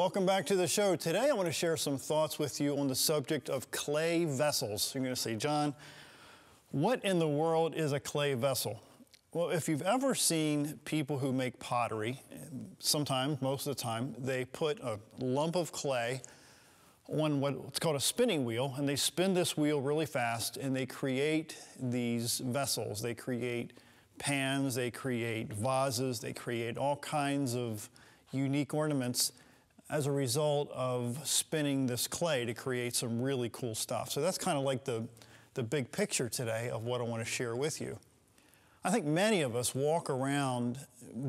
welcome back to the show. Today I want to share some thoughts with you on the subject of clay vessels. You're going to say, John, what in the world is a clay vessel? Well, if you've ever seen people who make pottery, sometimes, most of the time, they put a lump of clay on what's called a spinning wheel, and they spin this wheel really fast, and they create these vessels. They create pans, they create vases, they create all kinds of unique ornaments as a result of spinning this clay to create some really cool stuff. So that's kind of like the big picture today of what I want to share with you. I think many of us walk around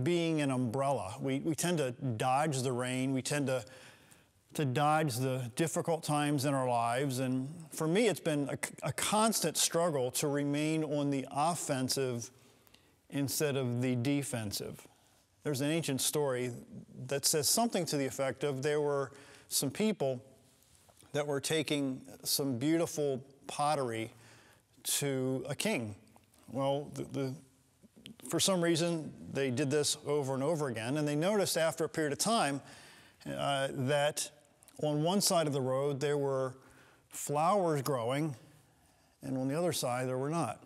being an umbrella. We tend to dodge the rain. We tend to dodge the difficult times in our lives. And for me, it's been a constant struggle to remain on the offensive instead of the defensive. There's an ancient story that says something to the effect of there were some people that were taking some beautiful pottery to a king. Well, for some reason, they did this over and over again, and they noticed after a period of time that on one side of the road there were flowers growing, and on the other side there were not.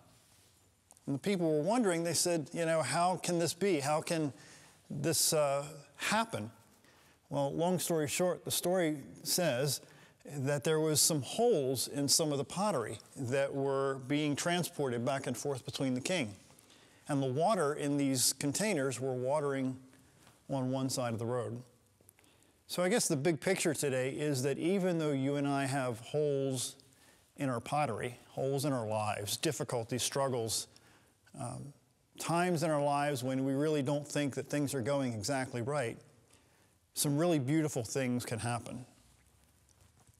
And the people were wondering, they said, you know, how can this be? How can this happen? Well, long story short, the story says that there was some holes in some of the pottery that were being transported back and forth between the king. And the water in these containers were watering on one side of the road. So I guess the big picture today is that even though you and I have holes in our pottery, holes in our lives, difficulties, struggles, times in our lives when we really don't think that things are going exactly right, some really beautiful things can happen.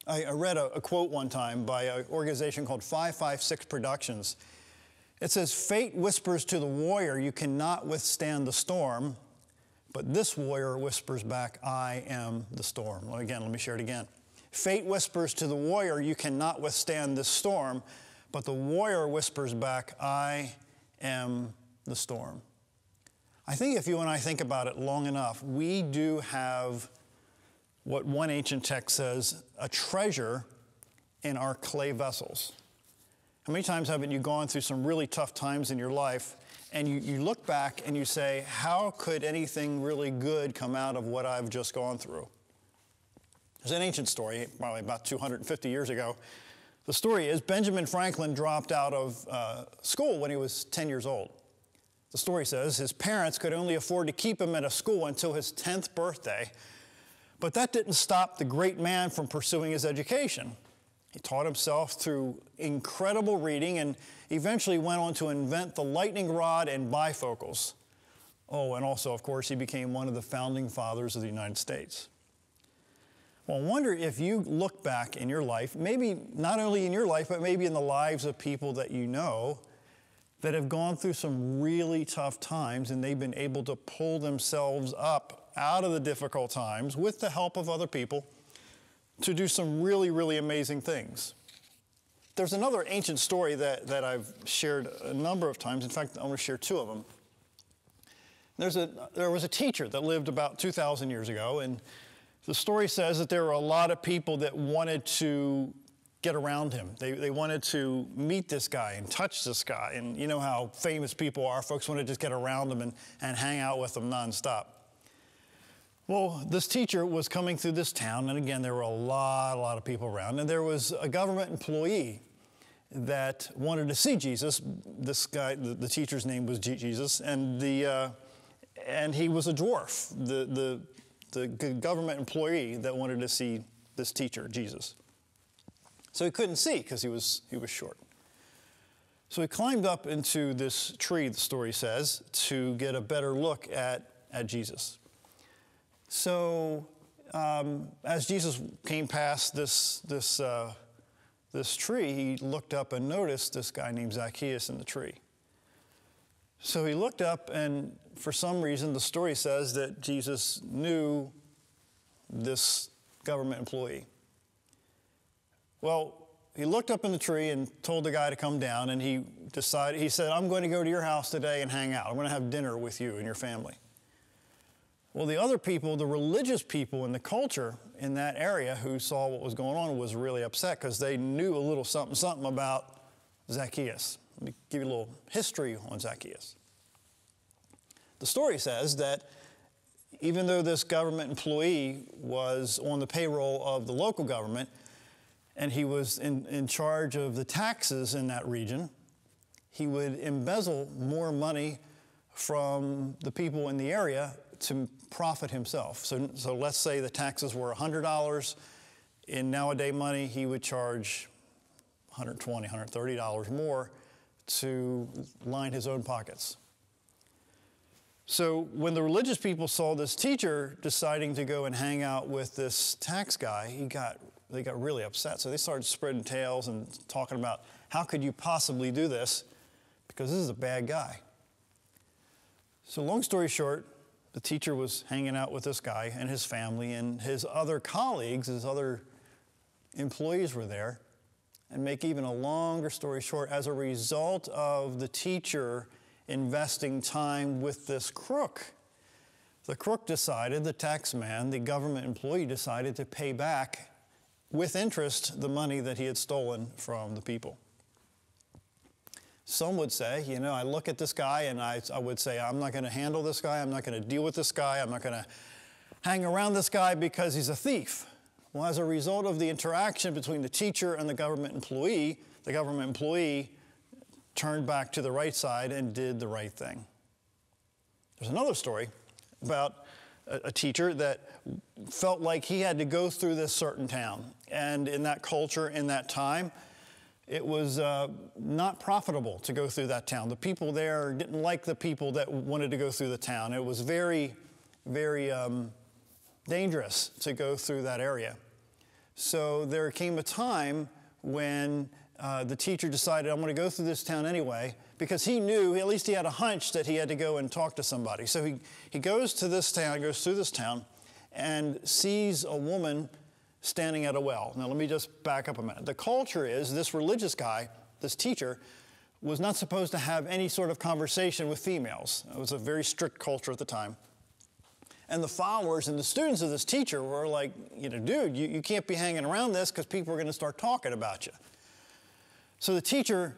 I read a quote one time by an organization called 556 Productions. It says, "Fate whispers to the warrior, you cannot withstand the storm, but this warrior whispers back, I am the storm." Again, let me share it again. Fate whispers to the warrior, you cannot withstand this storm, but the warrior whispers back, I am the storm. I think if you and I think about it long enough, we do have what one ancient text says, a treasure in our clay vessels. How many times haven't you gone through some really tough times in your life and you look back and you say, how could anything really good come out of what I've just gone through? There's an ancient story, probably about 250 years ago. The story is Benjamin Franklin dropped out of school when he was 10 years old. The story says his parents could only afford to keep him at a school until his 10th birthday, but that didn't stop the great man from pursuing his education. He taught himself through incredible reading and eventually went on to invent the lightning rod and bifocals. Oh, and also, of course, he became one of the founding fathers of the United States. Well, I wonder if you look back in your life, maybe not only in your life, but maybe in the lives of people that you know that have gone through some really tough times and they've been able to pull themselves up out of the difficult times with the help of other people to do some really, really amazing things. There's another ancient story that I've shared a number of times. In fact, I want to share two of them. There was a teacher that lived about 2,000 years ago, and the story says that there were a lot of people that wanted to get around him. They wanted to meet this guy and touch this guy. And you know how famous people are. Folks want to just get around them and hang out with them nonstop. Well, this teacher was coming through this town, and again, there were a lot of people around. And there was a government employee that wanted to see Jesus. This guy, the teacher's name was Jesus, and he was a dwarf, the government employee that wanted to see this teacher, Jesus. So he couldn't see because he was short. So he climbed up into this tree, the story says, to get a better look at Jesus. So as Jesus came past this tree, he looked up and noticed this guy named Zacchaeus in the tree. So he looked up, and for some reason, the story says that Jesus knew this government employee. Well, he looked up in the tree and told the guy to come down, and he said, I'm going to go to your house today and hang out. I'm going to have dinner with you and your family. Well, the other people, the religious people in the culture in that area who saw what was going on was really upset because they knew a little something about Zacchaeus. Let me give you a little history on Zacchaeus. The story says that even though this government employee was on the payroll of the local government and he was in charge of the taxes in that region, he would embezzle more money from the people in the area to profit himself. So let's say the taxes were $100. In nowadays money, he would charge $120, $130 more to line his own pockets. So when the religious people saw this teacher deciding to go and hang out with this tax guy, they got really upset. So they started spreading tales and talking about, how could you possibly do this? Because this is a bad guy. So long story short, the teacher was hanging out with this guy and his family, and his other colleagues, his other employees were there. And make even a longer story short, as a result of the teacher investing time with this crook, the crook decided, the tax man, the government employee decided to pay back with interest the money that he had stolen from the people. Some would say, you know, I look at this guy and I would say, I'm not going to handle this guy. I'm not going to deal with this guy. I'm not going to hang around this guy because he's a thief. Well, as a result of the interaction between the teacher and the government employee turned back to the right side and did the right thing. There's another story about a teacher that felt like he had to go through this certain town. And in that culture, in that time, it was not profitable to go through that town. The people there didn't like the people that wanted to go through the town. It was very, very dangerous to go through that area. So there came a time when the teacher decided, I'm going to go through this town anyway, because he knew, at least he had a hunch that he had to go and talk to somebody. So he goes to this town, goes through this town, and sees a woman standing at a well. Now, let me just back up a minute. The culture is this religious guy, this teacher, was not supposed to have any sort of conversation with females. It was a very strict culture at the time. And the followers and the students of this teacher were like, you know, dude, you can't be hanging around this because people are going to start talking about you. So the teacher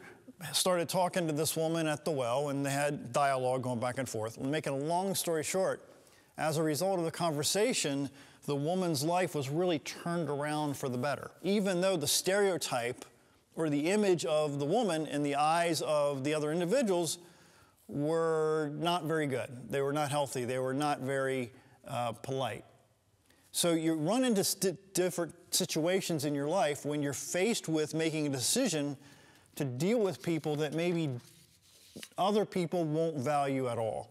started talking to this woman at the well, and they had dialogue going back and forth. Making a long story short, as a result of the conversation, the woman's life was really turned around for the better. Even though the stereotype or the image of the woman in the eyes of the other individuals were not very good. They were not healthy. They were not very polite. So you run into different situations in your life when you're faced with making a decision to deal with people that maybe other people won't value at all.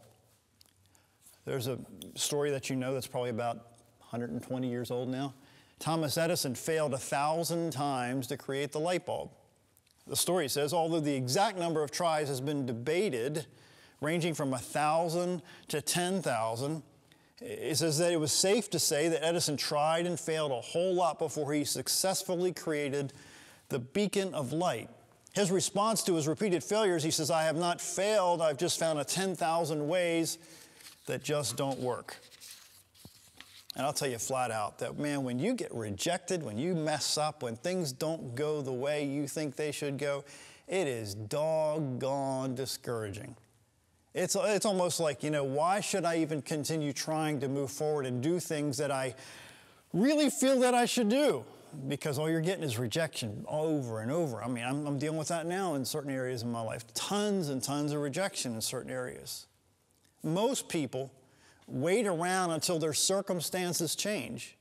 There's a story that you know that's probably about 120 years old now. Thomas Edison failed 1,000 times to create the light bulb. The story says, although the exact number of tries has been debated, ranging from 1,000 to 10,000, it says that it was safe to say that Edison tried and failed a whole lot before he successfully created the beacon of light. His response to his repeated failures, he says, I have not failed, I've just found 10,000 ways that just don't work. And I'll tell you flat out that, man, when you get rejected, when you mess up, when things don't go the way you think they should go, it is doggone discouraging. It's almost like, you know, why should I even continue trying to move forward and do things that I really feel that I should do? Because all you're getting is rejection over and over. I mean, I'm dealing with that now in certain areas of my life. Tons and tons of rejection in certain areas. Most people wait around until their circumstances change.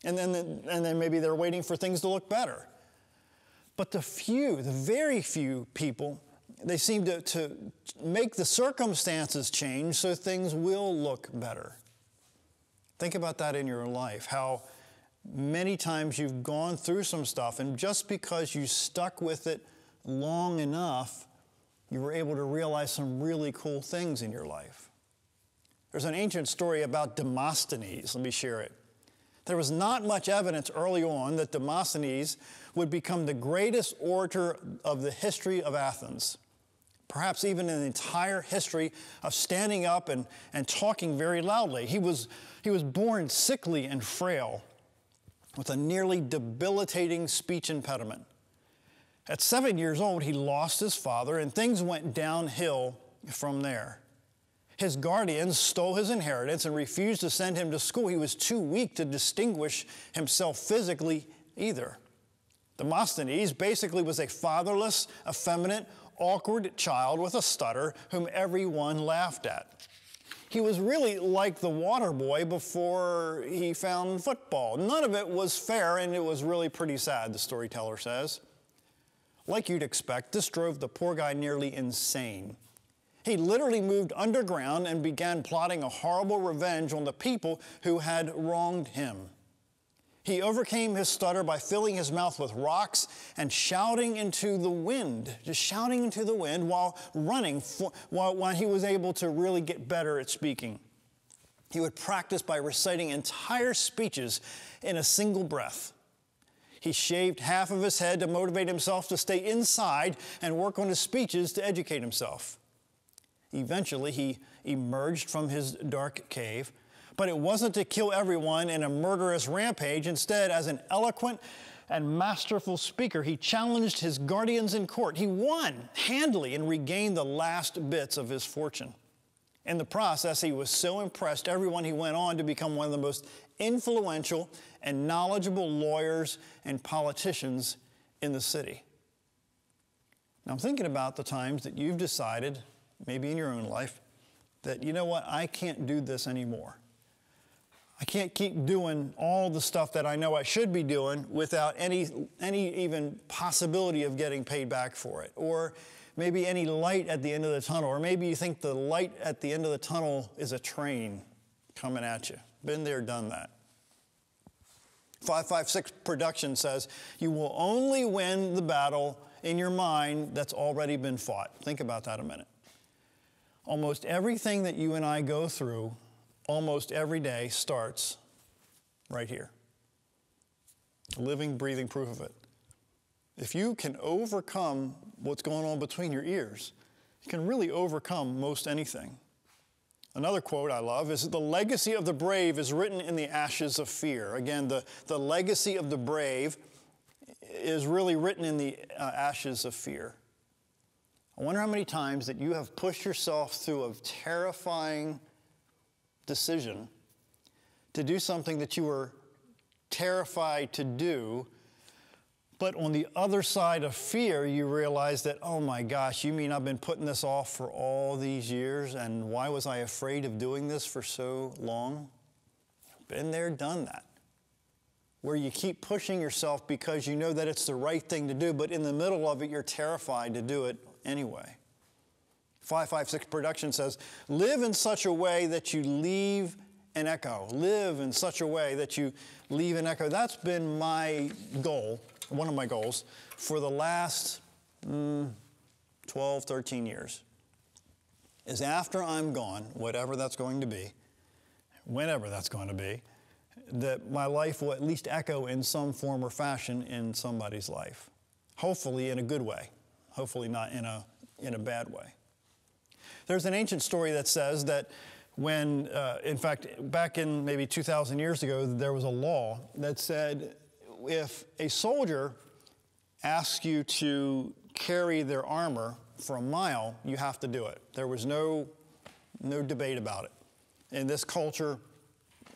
And then maybe they're waiting for things to look better. But the very few people, they seem to make the circumstances change so things will look better. Think about that in your life, how many times you've gone through some stuff, and just because you stuck with it long enough, you were able to realize some really cool things in your life. There's an ancient story about Demosthenes. Let me share it. There was not much evidence early on that Demosthenes would become the greatest orator of the history of Athens. perhaps even in the entire history of standing up and talking very loudly. He was born sickly and frail with a nearly debilitating speech impediment. At 7 years old, he lost his father, and things went downhill from there. His guardians stole his inheritance and refused to send him to school. He was too weak to distinguish himself physically either. Demosthenes basically was a fatherless, effeminate, awkward child with a stutter whom everyone laughed at. He was really like the water boy before he found football. None of it was fair, and it was really pretty sad, the storyteller says. Like you'd expect, this drove the poor guy nearly insane. He literally moved underground and began plotting a horrible revenge on the people who had wronged him. He overcame his stutter by filling his mouth with rocks and shouting into the wind, just shouting into the wind while running, while he was able to really get better at speaking. He would practice by reciting entire speeches in a single breath. He shaved half of his head to motivate himself to stay inside and work on his speeches to educate himself. Eventually, he emerged from his dark cave, but it wasn't to kill everyone in a murderous rampage. Instead, as an eloquent and masterful speaker, he challenged his guardians in court. He won handily and regained the last bits of his fortune. In the process, he was so impressed everyone he went on to become one of the most influential and knowledgeable lawyers and politicians in the city. Now, I'm thinking about the times that you've decided, maybe in your own life, that, you know what, I can't do this anymore. I can't keep doing all the stuff that I know I should be doing without any even possibility of getting paid back for it. Or maybe any light at the end of the tunnel. Or maybe you think the light at the end of the tunnel is a train coming at you. Been there, done that. 556 Production says, you will only win the battle in your mind that's already been fought. Think about that a minute. Almost everything that you and I go through almost every day starts right here. Living, breathing proof of it. If you can overcome what's going on between your ears, you can really overcome most anything. Another quote I love is, the legacy of the brave is written in the ashes of fear. Again, the legacy of the brave is really written in the ashes of fear. I wonder how many times that you have pushed yourself through a terrifying decision to do something that you were terrified to do, but on the other side of fear, you realize that, oh my gosh, you mean I've been putting this off for all these years, and why was I afraid of doing this for so long? Been there, done that. Where you keep pushing yourself because you know that it's the right thing to do, but in the middle of it, you're terrified to do it anyway. 556 Production says, live in such a way that you leave an echo. Live in such a way that you leave an echo. That's been my goal, one of my goals, for the last 12, 13 years. Is after I'm gone, whatever that's going to be, whenever that's going to be, that my life will at least echo in some form or fashion in somebody's life. Hopefully in a good way. Hopefully not in a bad way. There's an ancient story that says that when, in fact, back in maybe 2,000 years ago, there was a law that said if a soldier asks you to carry their armor for a mile, you have to do it. There was no debate about it. In this culture,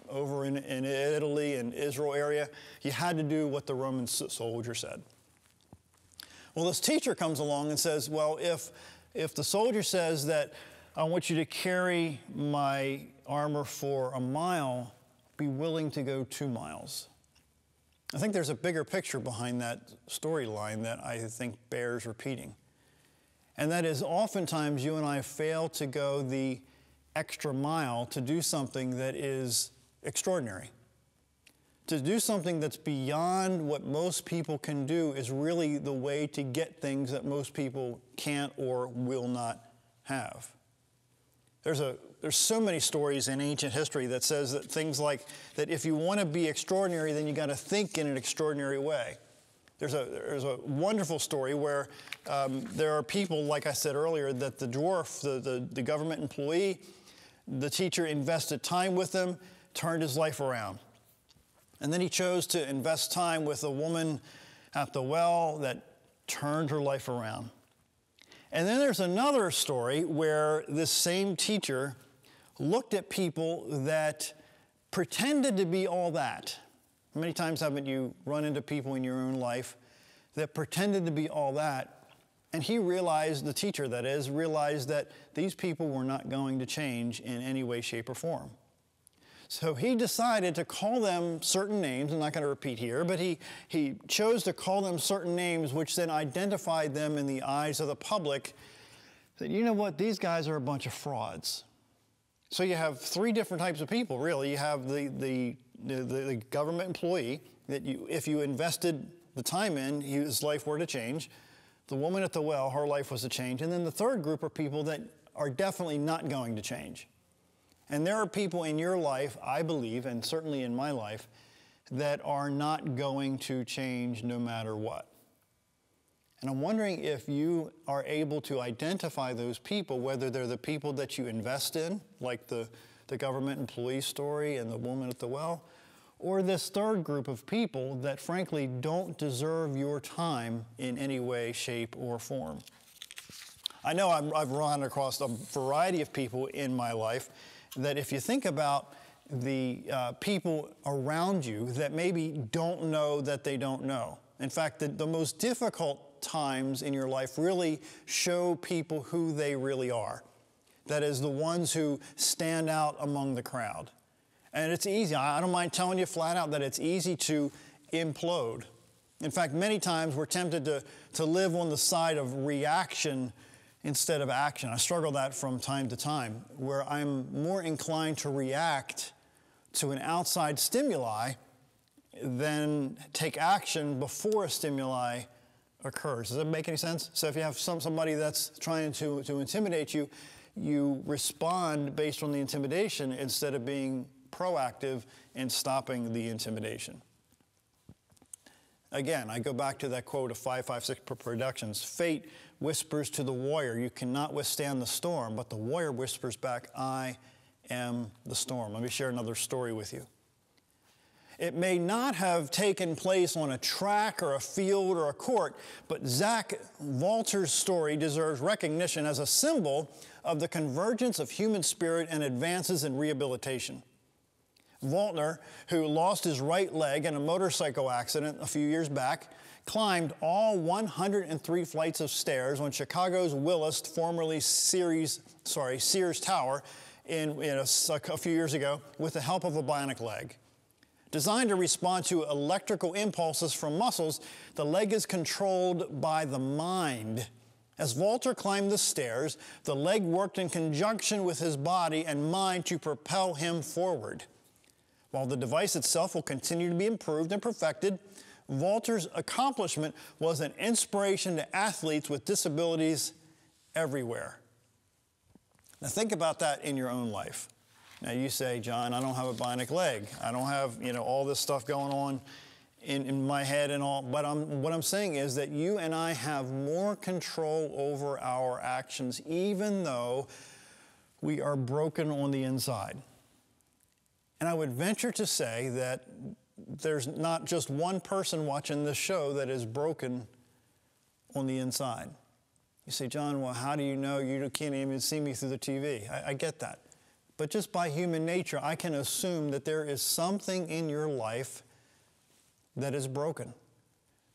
over in Italy and Israel area, you had to do what the Roman soldier said. Well, this teacher comes along and says, well, if the soldier says that I want you to carry my armor for a mile, be willing to go 2 miles. I think there's a bigger picture behind that storyline that I think bears repeating. And that is, oftentimes you and I fail to go the extra mile to do something that is extraordinary. To do something that's beyond what most people can do is really the way to get things that most people can't or will not have. There's so many stories in ancient history that says that things like that if you want to be extraordinary, then you got to think in an extraordinary way. There's a wonderful story where there are people, like I said earlier, that the dwarf, the government employee, the teacher invested time with him, turned his life around. And then he chose to invest time with a woman at the well that turned her life around. And then there's another story where this same teacher looked at people that pretended to be all that. How many times haven't you run into people in your own life that pretended to be all that? And he realized, the teacher that is, realized that these people were not going to change in any way, shape, or form. So he decided to call them certain names. I'm not going to repeat here, but he chose to call them certain names, which then identified them in the eyes of the public that, you know what, these guys are a bunch of frauds. So you have three different types of people, really. You have the government employee that if you invested the time in, his life were to change. The woman at the well, her life was to change. And then the third group are people that are definitely not going to change. And there are people in your life, I believe, and certainly in my life, that are not going to change no matter what. And I'm wondering if you are able to identify those people, whether they're the people that you invest in, like the government employee story and the woman at the well, or this third group of people that frankly don't deserve your time in any way, shape, or form. I know I've run across a variety of people in my life that if you think about the people around you that maybe don't know that they don't know. In fact, the most difficult times in your life really show people who they really are. That is, the ones who stand out among the crowd. And it's easy. I don't mind telling you flat out that it's easy to implode. In fact, many times we're tempted to live on the side of reaction instead of action. I struggle that from time to time, where I'm more inclined to react to an outside stimuli than take action before a stimuli occurs. Does that make any sense? So if you have somebody that's trying to intimidate you, you respond based on the intimidation instead of being proactive in stopping the intimidation. Again, I go back to that quote of 556 Productions. Fate whispers to the warrior, you cannot withstand the storm, but the warrior whispers back, I am the storm. Let me share another story with you. It may not have taken place on a track or a field or a court, but Zach Walter's story deserves recognition as a symbol of the convergence of human spirit and advances in rehabilitation. Walter, who lost his right leg in a motorcycle accident a few years back, climbed all 103 flights of stairs on Chicago's Willis, formerly Sears Tower, a few years ago with the help of a bionic leg. Designed to respond to electrical impulses from muscles, the leg is controlled by the mind. As Walter climbed the stairs, the leg worked in conjunction with his body and mind to propel him forward. While the device itself will continue to be improved and perfected, Walter's accomplishment was an inspiration to athletes with disabilities everywhere. Now think about that in your own life. Now you say, John, I don't have a bionic leg. I don't have, all this stuff going on in my head and all. But what I'm saying is that you and I have more control over our actions, even though we are broken on the inside. And I would venture to say that there's not just one person watching this show that is broken on the inside. You say, John, well, how do you know? You can't even see me through the TV. I get that. But just by human nature, I can assume that there is something in your life that is broken,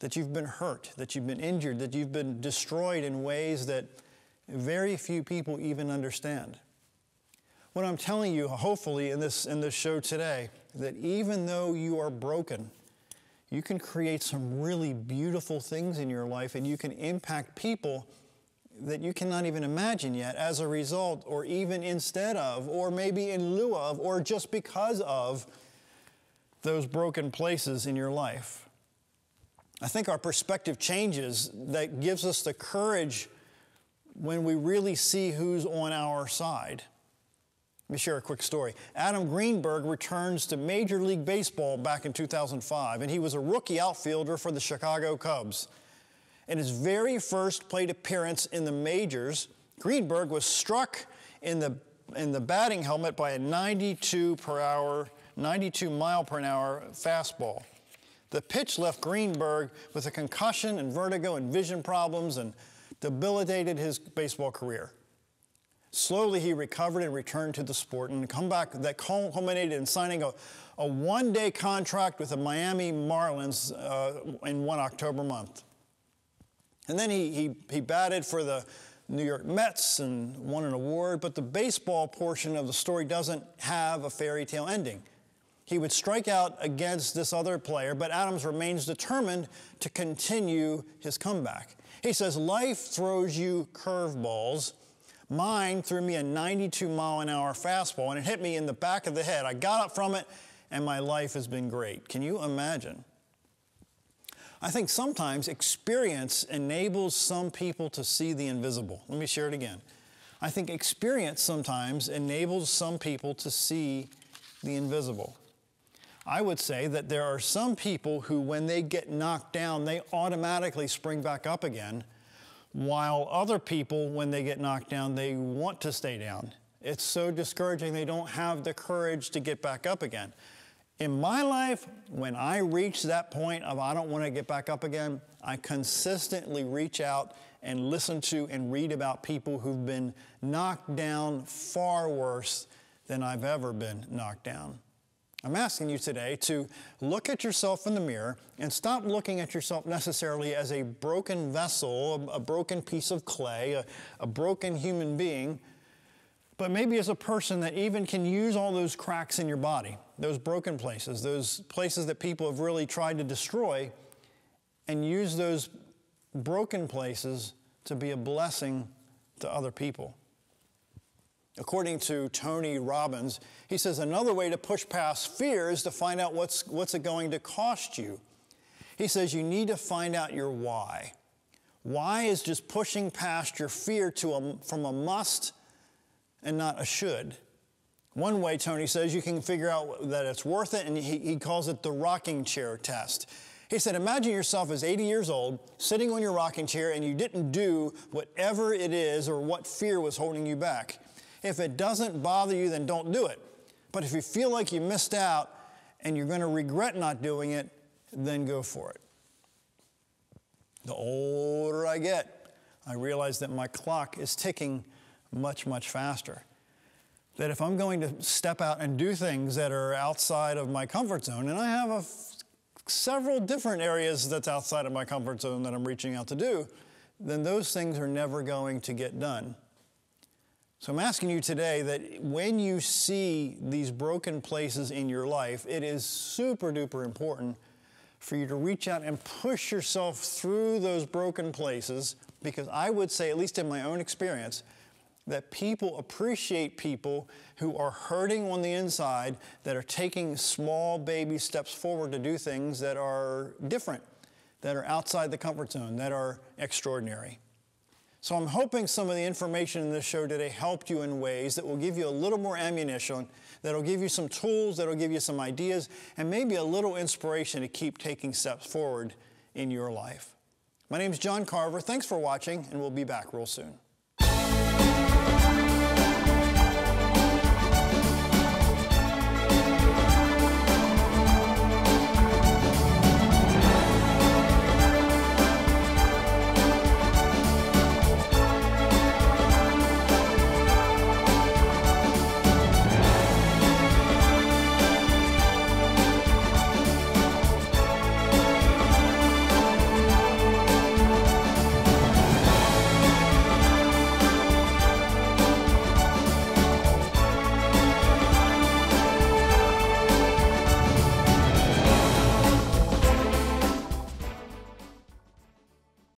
that you've been hurt, that you've been injured, that you've been destroyed in ways that very few people even understand. What I'm telling you, hopefully, in this show today, that even though you are broken, you can create some really beautiful things in your life, and you can impact people that you cannot even imagine yet as a result, or even instead of, or maybe in lieu of, or just because of those broken places in your life. I think our perspective changes. That gives us the courage when we really see who's on our side. Let me share a quick story. Adam Greenberg returns to Major League Baseball back in 2005, and he was a rookie outfielder for the Chicago Cubs. In his very first plate appearance in the majors, Greenberg was struck in the batting helmet by a 92 mile per hour fastball. The pitch left Greenberg with a concussion and vertigo and vision problems and debilitated his baseball career. Slowly he recovered and returned to the sport, and comeback that culminated in signing a one-day contract with the Miami Marlins in one October month. And then he batted for the New York Mets and won an award, but the baseball portion of the story doesn't have a fairy tale ending. He would strike out against this other player, but Adams remains determined to continue his comeback. He says, life throws you curveballs. Mine threw me a 92 mile an hour fastball, and it hit me in the back of the head. I got up from it, and my life has been great. Can you imagine? I think sometimes experience enables some people to see the invisible. Let me share it again. I think experience sometimes enables some people to see the invisible. I would say that there are some people who, when they get knocked down, they automatically spring back up again, while other people, when they get knocked down, they want to stay down. It's so discouraging they don't have the courage to get back up again. In my life, when I reach that point of I don't want to get back up again, I consistently reach out and listen to and read about people who've been knocked down far worse than I've ever been knocked down. I'm asking you today to look at yourself in the mirror and stop looking at yourself necessarily as a broken vessel, a broken piece of clay, a broken human being, but maybe as a person that even can use all those cracks in your body, those broken places, those places that people have really tried to destroy, and use those broken places to be a blessing to other people. According to Tony Robbins, he says another way to push past fear is to find out what's it going to cost you. He says you need to find out your why. Why is just pushing past your fear from a must and not a should. One way, Tony says, you can figure out that it's worth it, and he calls it the rocking chair test. He said, imagine yourself as 80 years old, sitting on your rocking chair, and you didn't do whatever it is or what fear was holding you back. If it doesn't bother you, then don't do it. But if you feel like you missed out and you're going to regret not doing it, then go for it. The older I get, I realize that my clock is ticking much, much faster. That if I'm going to step out and do things that are outside of my comfort zone, and I have several different areas that's outside of my comfort zone that I'm reaching out to do, then those things are never going to get done. So I'm asking you today that when you see these broken places in your life, it is super duper important for you to reach out and push yourself through those broken places, because I would say, at least in my own experience, that people appreciate people who are hurting on the inside, that are taking small baby steps forward to do things that are different, that are outside the comfort zone, that are extraordinary. So I'm hoping some of the information in this show today helped you in ways that will give you a little more ammunition, that will give you some tools, that will give you some ideas, and maybe a little inspiration to keep taking steps forward in your life. My name is John Carver. Thanks for watching, and we'll be back real soon.